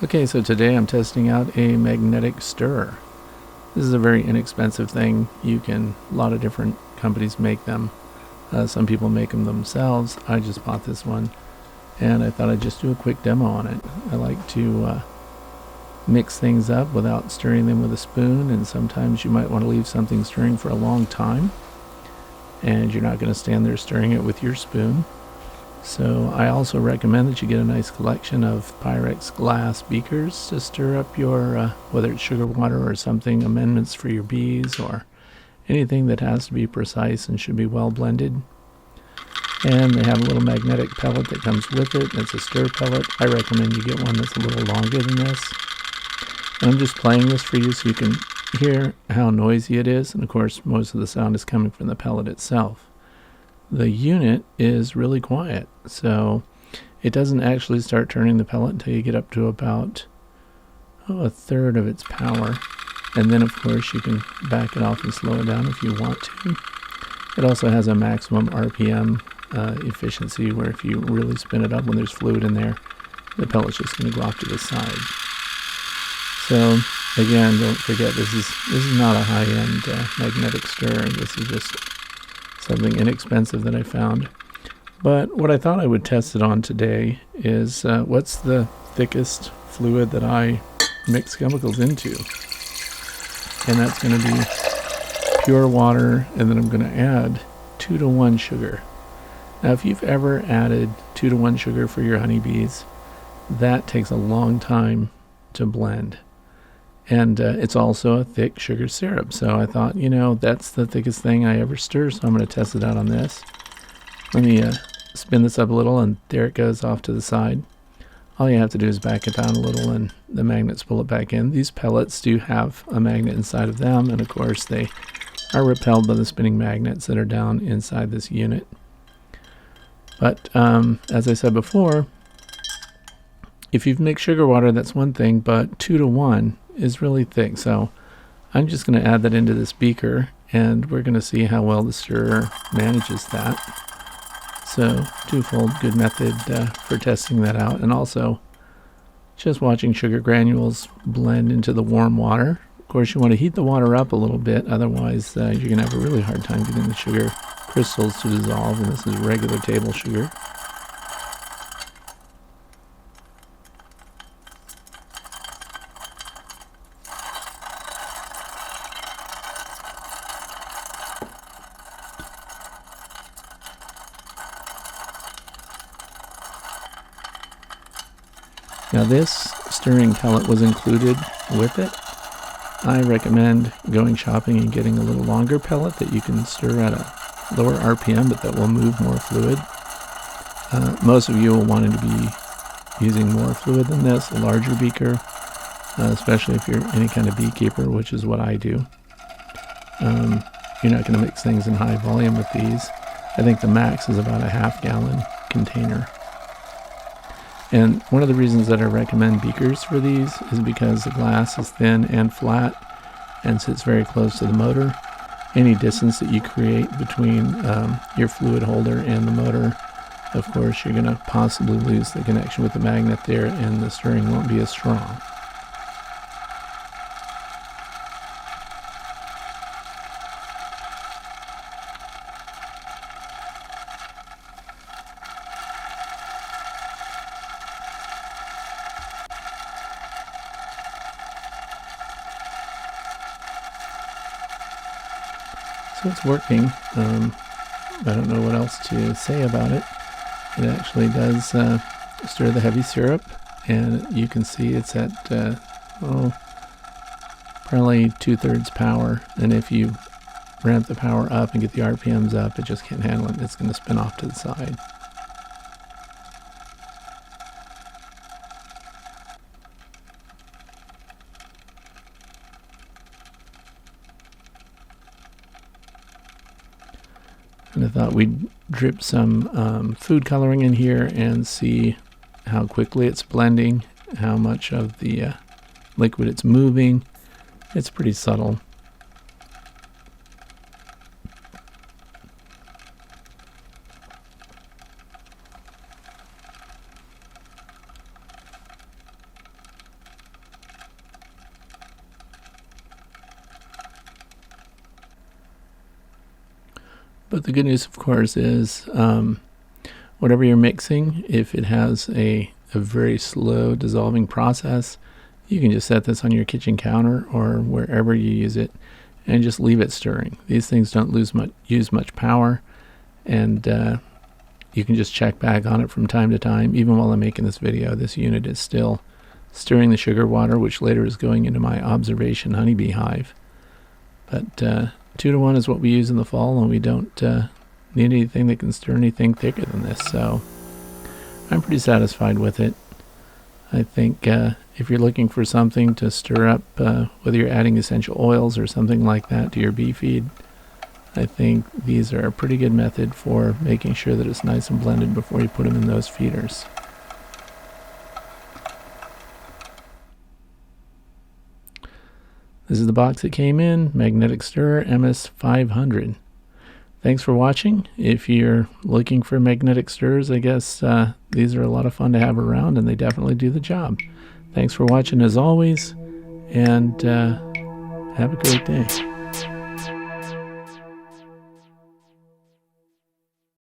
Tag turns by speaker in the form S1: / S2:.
S1: Okay, so today I'm testing out a magnetic stirrer. This is a very inexpensive thing. A lot of different companies make them. Some people make them themselves. I just bought this one and I thought I'd just do a quick demo on it. I like to mix things up without stirring them with a spoon, and sometimes you might want to leave something stirring for a long time and you're not going to stand there stirring it with your spoon. So I also recommend that you get a nice collection of Pyrex glass beakers to stir up your, whether it's sugar water or something, amendments for your bees or anything that has to be precise and should be well blended. And they have a little magnetic pellet that comes with it. It's a stir pellet. I recommend you get one that's a little longer than this. And I'm just playing this for you so you can hear how noisy it is. And of course, most of the sound is coming from the pellet itself. The unit is really quiet, so it doesn't actually start turning the pellet until you get up to about a third of its power. And then of course you can back it off and slow it down if you want to. It also has a maximum RPM efficiency, where if you really spin it up when there's fluid in there, the pellet's just going to go off to the side. So again, don't forget, this is not a high-end magnetic stirrer. This is just something inexpensive that I found. But what I thought I would test it on today is what's the thickest fluid that I mix chemicals into. And that's going to be pure water, and then I'm going to add 2-to-1 sugar. Now if you've ever added 2-to-1 sugar for your honeybees, that takes a long time to blend. And it's also a thick sugar syrup. So I thought, that's the thickest thing I ever stir, so I'm going to test it out on this. Let me spin this up a little, and there it goes off to the side. All you have to do is back it down a little and the magnets pull it back in. These pellets do have a magnet inside of them, and of course they are repelled by the spinning magnets that are down inside this unit. But as I said before, if you've mixed sugar water, that's one thing, but 2-to-1 is really thick. So I'm just going to add that into this beaker, and we're going to see how well the stirrer manages that. So twofold good method for testing that out, and also just watching sugar granules blend into the warm water. Of course, you want to heat the water up a little bit, otherwise you're going to have a really hard time getting the sugar crystals to dissolve, and this is regular table sugar. Now this stirring pellet was included with it. I recommend going shopping and getting a little longer pellet that you can stir at a lower RPM, but that will move more fluid. Most of you will want to be using more fluid than this, a larger beaker, especially if you're any kind of beekeeper, which is what I do. You're not going to mix things in high volume with these. I think the max is about a half-gallon container. And one of the reasons that I recommend beakers for these is because the glass is thin and flat and sits very close to the motor. Any distance that you create between your fluid holder and the motor, of course, you're going to possibly lose the connection with the magnet there, and the stirring won't be as strong. So it's working. I don't know what else to say about it. It actually does stir the heavy syrup, and you can see it's at probably 2/3 power. And if you ramp the power up and get the RPMs up, it just can't handle it. It's going to spin off to the side. And I thought we'd drip some food coloring in here and see how quickly it's blending, how much of the liquid it's moving. It's pretty subtle. But the good news, of course, is whatever you're mixing, if it has a very slow dissolving process, you can just set this on your kitchen counter or wherever you use it and just leave it stirring. These things don't use much power, and you can just check back on it from time to time. Even while I'm making this video, this unit is still stirring the sugar water, which later is going into my observation honeybee hive. But 2 to 1 is what we use in the fall, and we don't need anything that can stir anything thicker than this, so I'm pretty satisfied with it. I think if you're looking for something to stir up, whether you're adding essential oils or something like that to your bee feed, I think these are a pretty good method for making sure that it's nice and blended before you put them in those feeders. This is the box that came in, Magnetic Stirrer MS500. Thanks for watching. If you're looking for magnetic stirrers, I guess these are a lot of fun to have around, and they definitely do the job. Thanks for watching as always, and have a great day.